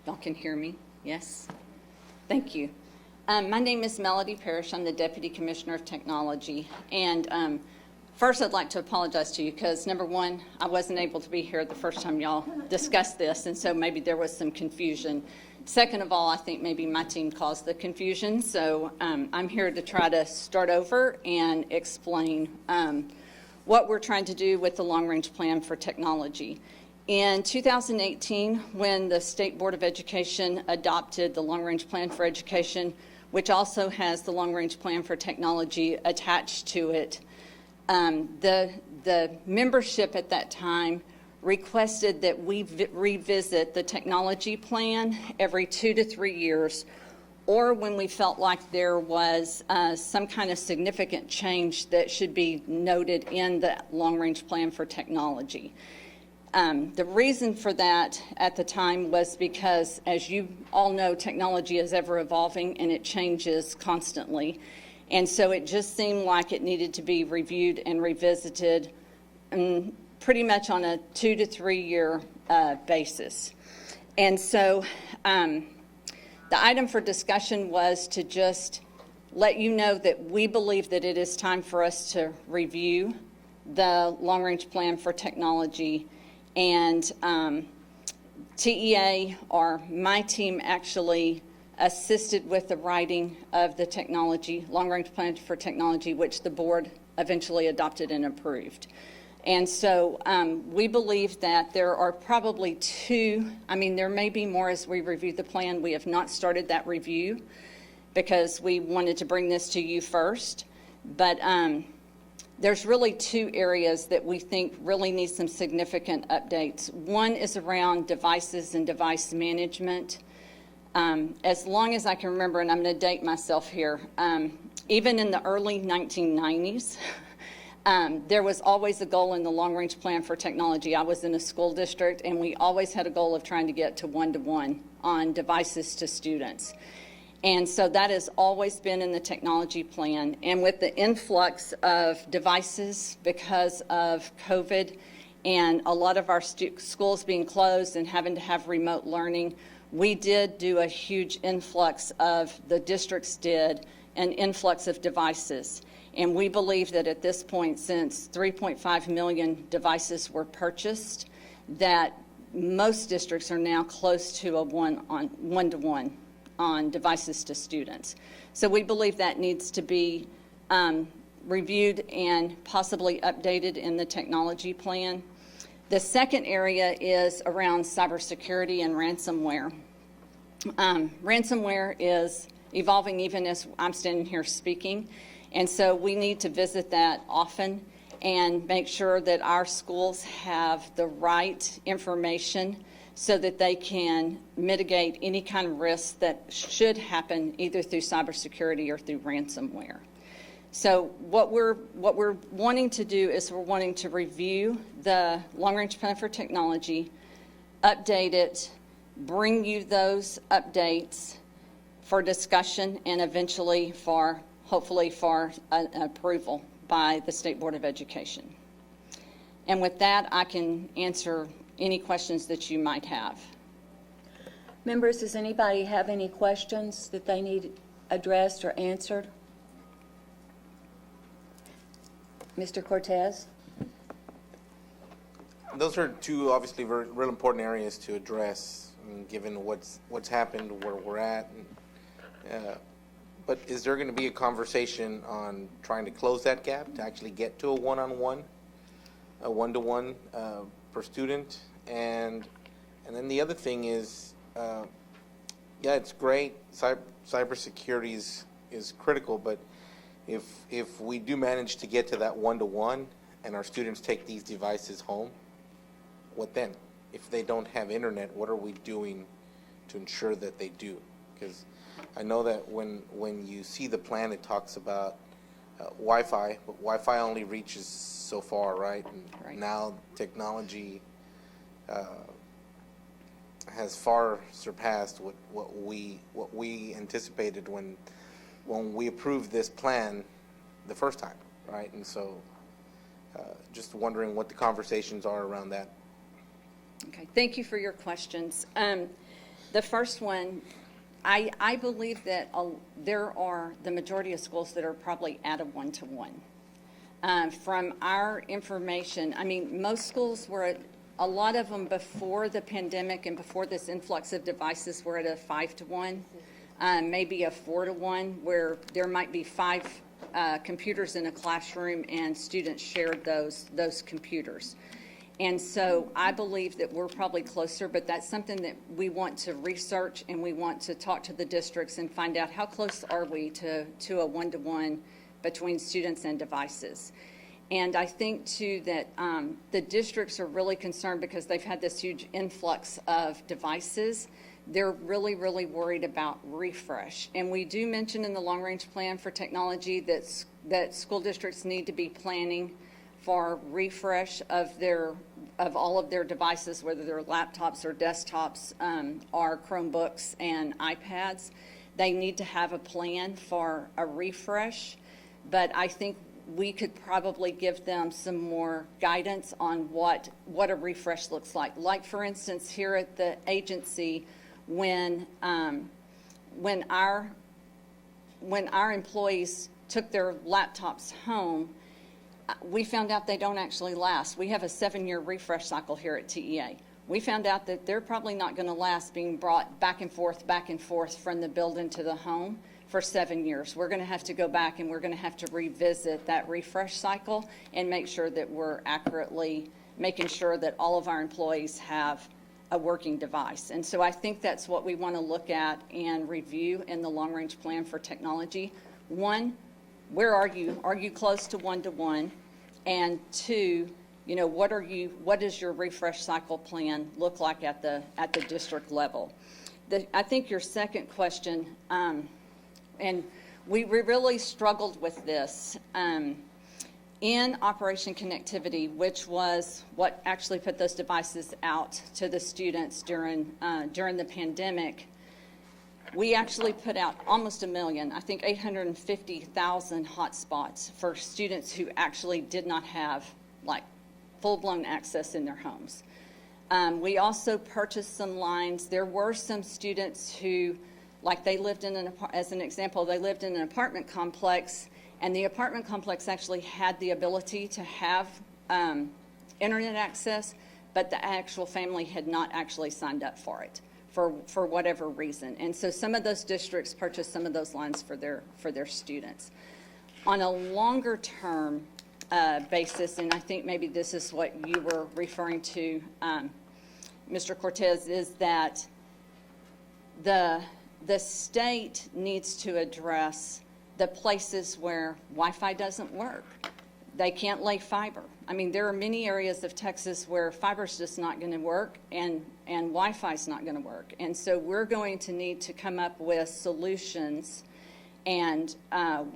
Y'all can hear me? Yes? Thank you. My name is Melody Parrish. I'm the Deputy Commissioner of Technology. And first, I'd like to apologize to you because, number one, I wasn't able to be here the first time y'all discussed this, and so maybe there was some confusion. Second of all, I think maybe my team caused the confusion, so I'm here to try to start over and explain what we're trying to do with the long-range plan for technology. In 2018, when the State Board of Education adopted the long-range plan for education, which also has the long-range plan for technology attached to it, the membership at that time requested that we revisit the technology plan every 2 to 3 years, or when we felt like there was some kind of significant change that should be noted in the long-range plan for technology. The reason for that at the time was because, as you all know, technology is ever evolving and it changes constantly. And so it just seemed like it needed to be reviewed and revisited pretty much on a 2 to 3 year basis. And so the item for discussion was to just let you know that we believe that it is time for us to review the long-range plan for technology. And TEA, or my team, actually assisted with the writing of the technology, long-range plan for technology, which the board eventually adopted and approved. And so we believe that there are probably there may be more as we review the plan. We have not started that review because we wanted to bring this to you first. But there's really 2 areas that we think really need some significant updates. One is around devices and device management. As long as I can remember, and I'm going to date myself here, even in the early 1990s, there was always a goal in the long-range plan for technology. I was in a school district, and we always had a goal of trying to get to 1-to-1 on devices to students. And so that has always been in the technology plan. And with the influx of devices because of COVID and a lot of our schools being closed and having to have remote learning, we did do a huge influx the districts did an influx of devices. And we believe that at this point, since 3.5 million devices were purchased, that most districts are now close to a 1-to-1 on devices to students. So we believe that needs to be reviewed and possibly updated in the technology plan. The second area is around cybersecurity and ransomware. Ransomware is evolving even as I'm standing here speaking, and so we need to visit that often and make sure that our schools have the right information so that they can mitigate any kind of risk that should happen either through cybersecurity or through ransomware. So what we're wanting to do is we're wanting to review the long-range plan for technology, update it, bring you those updates for discussion, and eventually hopefully for an approval by the State Board of Education. And with that, I can answer any questions that you might have. Members, does anybody have any questions that they need addressed or answered? Mr. Cortez? Those are 2 obviously real important areas to address, given what's happened, where we're at. But is there going to be a conversation on trying to close that gap to actually get to a 1-on-1, a 1-to-1 per student? And then the other thing is, yeah, it's great. Cybersecurity is critical, but if we do manage to get to that 1-to-1 and our students take these devices home, what then? If they don't have internet, what are we doing to ensure that they do? Because I know that when you see the plan, it talks about Wi-Fi, but Wi-Fi only reaches so far, right? And right. Now technology has far surpassed what we anticipated when we approved this plan the first time, right? And so just wondering what the conversations are around that. Okay, thank you for your questions. The first one, I believe that there are the majority of schools that are probably at a one-to-one. From our information, I mean, most schools were at, a lot of them before the pandemic and before this influx of devices were at a 5-to-1, maybe a 4-to-1, where there might be 5 computers in a classroom and students shared those computers. And so I believe that we're probably closer, but that's something that we want to research, and we want to talk to the districts and find out how close are we to a one-to-one between students and devices. And I think too that the districts are really concerned because they've had this huge influx of devices. They're really, really worried about refresh. And we do mention in the long-range plan for technology that school districts need to be planning for refresh of all of their devices, whether they're laptops or desktops, or Chromebooks and iPads. They need to have a plan for a refresh, but I think we could probably give them some more guidance on what a refresh looks like. Like, for instance, here at the agency, when our employees took their laptops home, we found out they don't actually last. We have a 7-year refresh cycle here at TEA. We found out that they're probably not going to last being brought back and forth from the building to the home for 7 years. We're going to have to go back and we're going to have to revisit that refresh cycle and make sure that we're accurately making sure that all of our employees have a working device. And so I think that's what we want to look at and review in the long-range plan for technology. 1, where are you? Are you close to one-to-one? And 2, you know, what does your refresh cycle plan look like at the district level? I think your second question, and we really struggled with this in Operation Connectivity, which was what actually put those devices out to the students during the pandemic. We actually put out almost 1 million, I think 850,000 hotspots for students who actually did not have like full-blown access in their homes. We also purchased some lines. There were some students who, like, they lived in as an example, they lived in an apartment complex, and the apartment complex actually had the ability to have internet access, but the actual family had not actually signed up for it for whatever reason. And so some of those districts purchased some of those lines for their students. On a longer term basis, and I think maybe this is what you were referring to, Mr. Cortez, is that the state needs to address the places where Wi-Fi doesn't work. They can't lay fiber. I mean, there are many areas of Texas where fiber's just not going to work and Wi-Fi's not going to work. And so we're going to need to come up with solutions and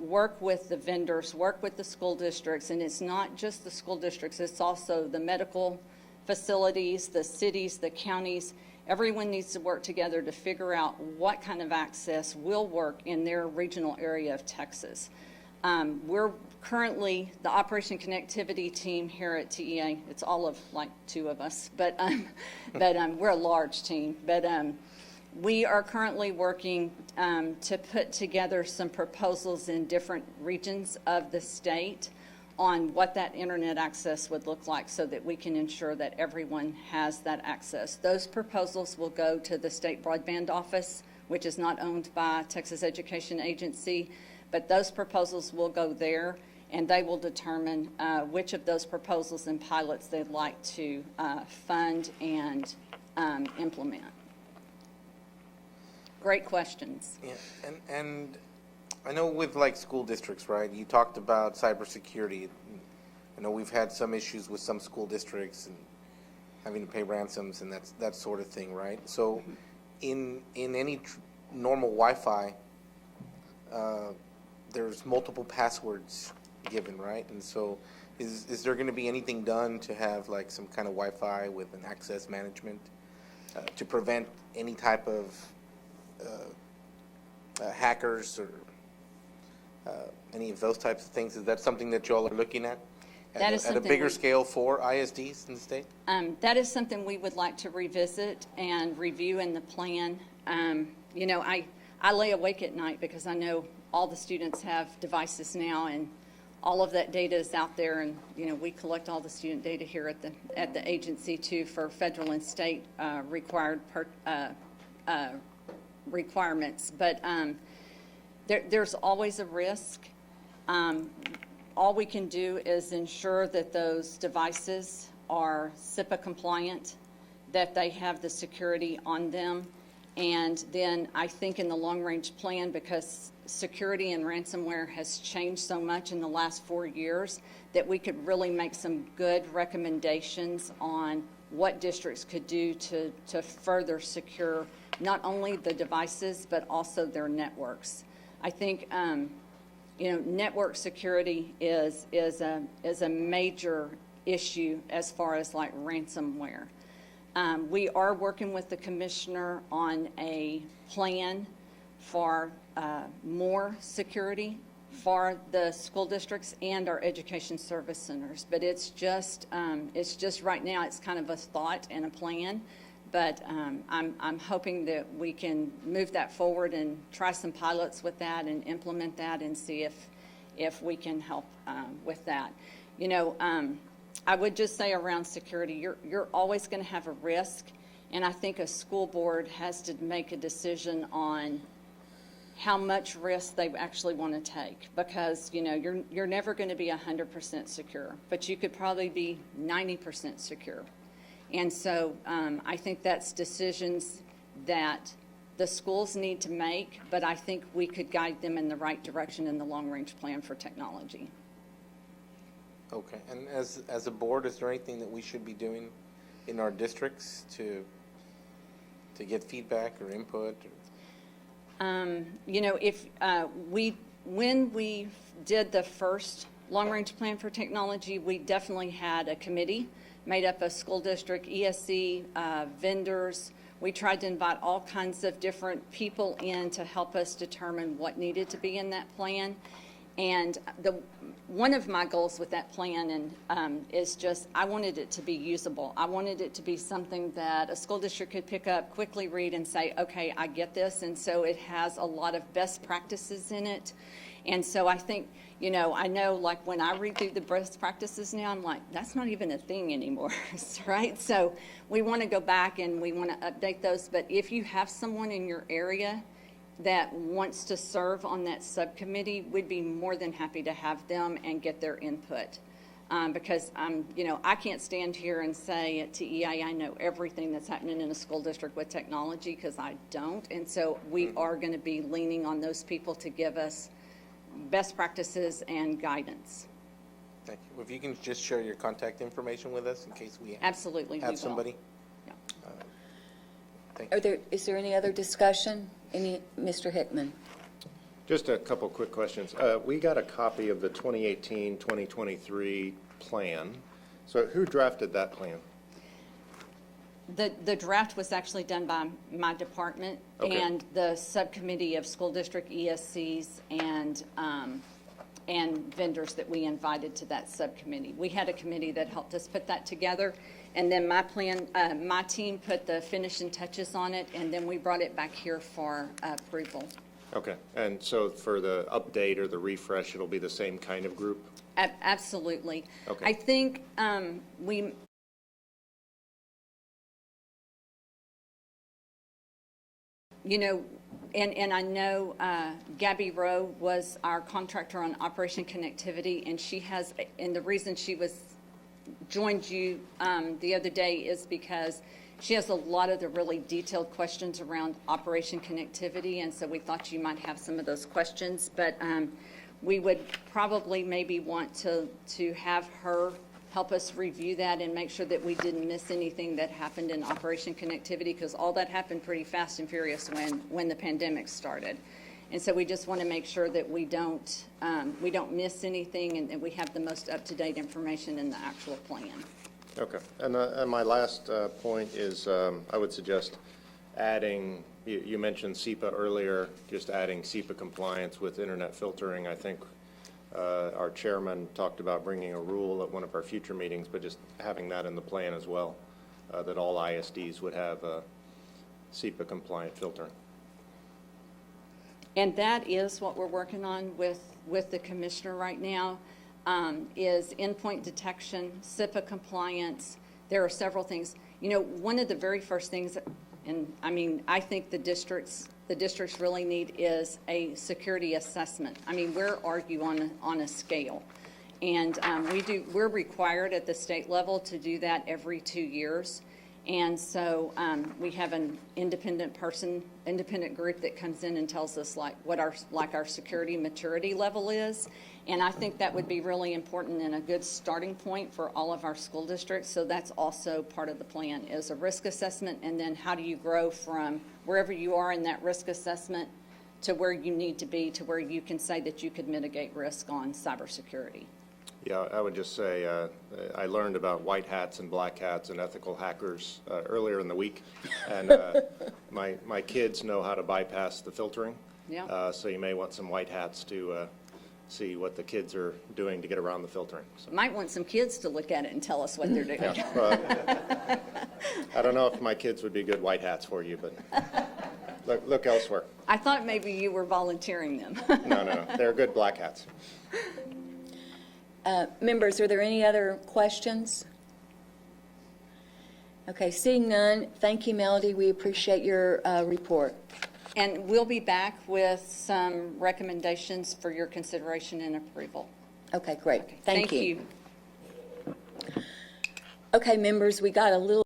work with the vendors, work with the school districts. And it's not just the school districts, it's also the medical facilities, the cities, the counties. Everyone needs to work together to figure out what kind of access will work in their regional area of Texas. We're currently, the Operation Connectivity team here at TEA, it's all of like 2 of us, but we're a large team. But we are currently working to put together some proposals in different regions of the state on what that internet access would look like so that we can ensure that everyone has that access. Those proposals will go to the State Broadband Office, which is not owned by Texas Education Agency, but those proposals will go there, and they will determine which of those proposals and pilots they'd like to fund and implement. Great questions. Yeah, and I know with like school districts, right? You talked about cybersecurity. I know we've had some issues with some school districts and having to pay ransoms and that sort of thing, right? So, in any normal Wi-Fi, there's multiple passwords given, right? And so, is there going to be anything done to have like some kind of Wi-Fi with an access management to prevent any type of hackers or any of those types of things? Is that something that you all are looking at? That is at a something bigger we- scale for ISDs in the state? That is something we would like to revisit and review in the plan. You know, I lay awake at night because I know all the students have devices now, and all of that data is out there, and, you know, we collect all the student data here at the agency too for federal and state requirements. But there's always a risk. All we can do is ensure that those devices are SIPA compliant, that they have the security on them. And then I think in the long-range plan, because security and ransomware has changed so much in the last 4 years, that we could really make some good recommendations on what districts could do to further secure not only the devices, but also their networks. I think, you know, network security is a major issue as far as like ransomware. We are working with the commissioner on a plan for more security for the school districts and our education service centers. But it's just right now, it's kind of a thought and a plan. But I'm hoping that we can move that forward and try some pilots with that and implement that and see if we can help with that. You know, I would just say around security, you're always going to have a risk, and I think a school board has to make a decision on how much risk they actually want to take, because, you know, you're never going to be 100% secure, but you could probably be 90% secure. And so I think that's decisions that the schools need to make, but I think we could guide them in the right direction in the long-range plan for technology. Okay, and as a board, is there anything that we should be doing in our districts to get feedback or input? You know, if when we did the first long-range plan for technology, we definitely had a committee made up of school district, ESC, vendors. We tried to invite all kinds of different people in to help us determine what needed to be in that plan. And one of my goals with that plan is just, I wanted it to be usable. I wanted it to be something that a school district could pick up, quickly read, and say, okay, I get this. And so it has a lot of best practices in it. And so I think, you know, I know, like, when I read through the best practices now, I'm like, that's not even a thing anymore, right? So we want to go back and we want to update those. But if you have someone in your area that wants to serve on that subcommittee, we'd be more than happy to have them and get their input. Because, you know, I can't stand here and say at TEA I know everything that's happening in a school district with technology, because I don't. And so we are going to be leaning on those people to give us best practices and guidance. Thank you. If you can just share your contact information with us in case we Absolutely, we have will. somebody. Yeah. Thank you. Is there any other discussion? Mr. Hickman? Just a couple quick questions. We got a copy of the 2018-2023 plan. So who drafted that plan? The draft was actually done by my department. Okay. And the subcommittee of school district ESCs and vendors that we invited to that subcommittee. We had a committee that helped us put that together, and then my team put the finishing touches on it, and then we brought it back here for approval. Okay, and so for the update or the refresh, it'll be the same kind of group? Absolutely. Okay. I think we you know, and I know Gabby Rowe was our contractor on Operation Connectivity, and she has, and the reason she joined you the other day is because she has a lot of the really detailed questions around Operation Connectivity, and so we thought you might have some of those questions. But we would probably maybe want to have her help us review that and make sure that we didn't miss anything that happened in Operation Connectivity, because all that happened pretty fast and furious when the pandemic started. And so we just want to make sure that we don't miss anything and that we have the most up-to-date information in the actual plan. Okay, and my last point is I would suggest adding, you mentioned SEPA earlier, just adding SEPA compliance with internet filtering, I think Our chairman talked about bringing a rule at one of our future meetings, but just having that in the plan as well, that all ISDs would have SEPA-compliant filtering. And that is what we're working on with the commissioner right now, is endpoint detection, SIPA compliance. There are several things. You know, one of the very first things, and I mean, I think the districts really need is a security assessment. I mean, where are you on a scale? And we're required at the state level to do that every 2 years. And so we have an independent group that comes in and tells us what our security maturity level is. And I think that would be really important and a good starting point for all of our school districts. So that's also part of the plan, is a risk assessment, and then how do you grow from wherever you are in that risk assessment to where you need to be, to where you can say that you could mitigate risk on cybersecurity. Yeah, I would just say I learned about white hats and black hats and ethical hackers earlier in the week, and my kids know how to bypass the filtering. Yeah. So you may want some white hats to see what the kids are doing to get around the filtering. So. Might want some kids to look at it and tell us what they're doing. Yeah, I don't know if my kids would be good white hats for you, but look elsewhere. I thought maybe you were volunteering them. No, they're good black hats. Members, are there any other questions? Okay, seeing none, thank you, Melody. We appreciate your report. And we'll be back with some recommendations for your consideration and approval. Okay, great. Thank you. you. Okay, members, we got a little